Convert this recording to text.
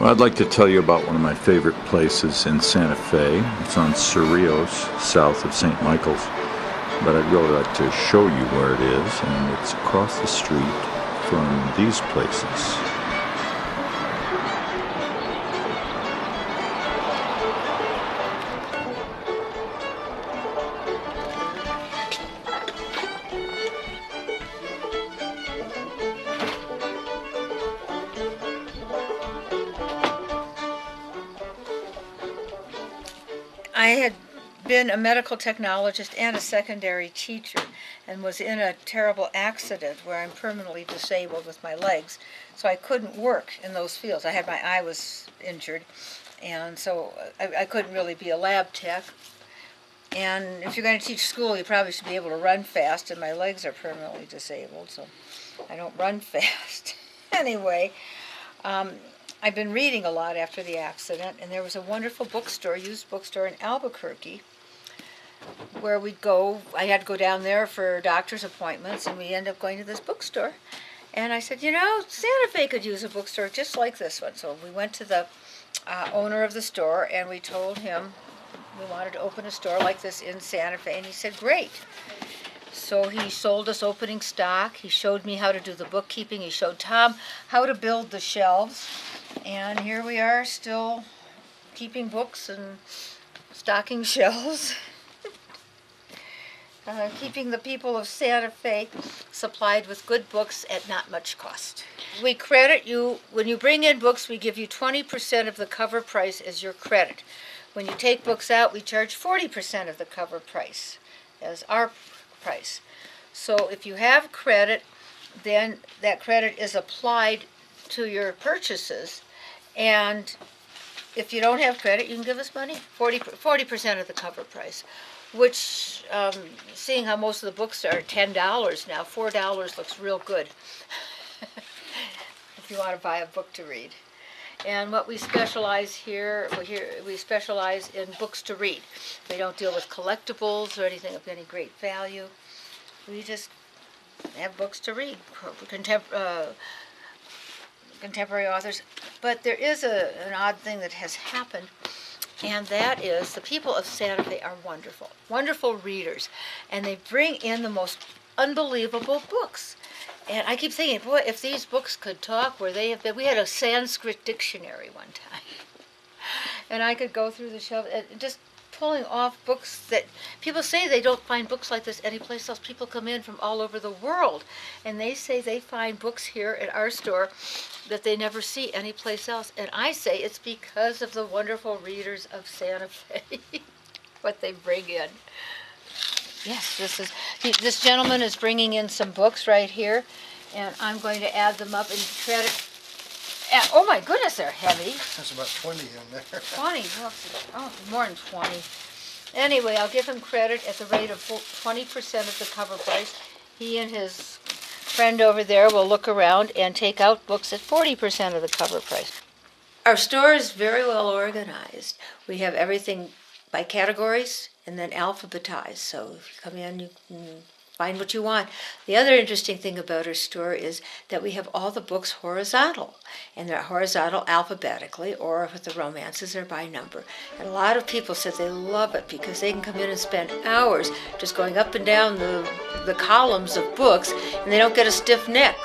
Well, I'd like to tell you about one of my favorite places in Santa Fe. It's on Cerrillos, south of St. Michael's. But I'd really like to show you where it is, and it's across the street from these places. I had been a medical technologist and a secondary teacher and was in a terrible accident where I'm permanently disabled with my legs, so I couldn't work in those fields. My eye was injured, and so I couldn't really be a lab tech. And if you're going to teach school, you probably should be able to run fast, and my legs are permanently disabled, so I don't run fast. Anyway, I've been reading a lot after the accident, and there was a wonderful bookstore, used bookstore in Albuquerque, where we'd go. I had to go down there for doctor's appointments, and we ended up going to this bookstore. And I said, you know, Santa Fe could use a bookstore just like this one. So we went to the owner of the store, and we told him we wanted to open a store like this in Santa Fe, and he said, great. So he sold us opening stock. He showed me how to do the bookkeeping. He showed Tom how to build the shelves. And here we are still keeping books and stocking shelves. Keeping the people of Santa Fe supplied with good books at not much cost. We credit you, when you bring in books, we give you 20% of the cover price as your credit. When you take books out, we charge 40% of the cover price as our price. So if you have credit, then that credit is applied to your purchases, and if you don't have credit, you can give us money, 40% of the cover price, which, seeing how most of the books are $10 now, $4 looks real good if you want to buy a book to read. And what we specialize here, we specialize in books to read. We don't deal with collectibles or anything of any great value. We just have books to read, contemporary authors. But there is an odd thing that has happened, and that is the people of Santa Fe are wonderful, wonderful readers, and they bring in the most unbelievable books. And I keep thinking, boy, if these books could talk where they have been. We had a Sanskrit dictionary one time, and I could go through the shelf and just pulling off books that people say they don't find books like this anyplace else. People come in from all over the world, and they say they find books here at our store that they never see anyplace else. And I say it's because of the wonderful readers of Santa Fe, what they bring in. Yes, this gentleman is bringing in some books right here, and I'm going to add them up and credit. Oh my goodness, they're heavy. There's about 20 in there. 20 books. Oh, more than 20. Anyway, I'll give him credit at the rate of 20% of the cover price. He and his friend over there will look around and take out books at 40% of the cover price. Our store is very well organized. We have everything by categories and then alphabetized. So if you come in, you can find what you want. The other interesting thing about our store is that we have all the books horizontal, and they're horizontal alphabetically, or if the romances are by number. And a lot of people said they love it because they can come in and spend hours just going up and down the columns of books, and they don't get a stiff neck.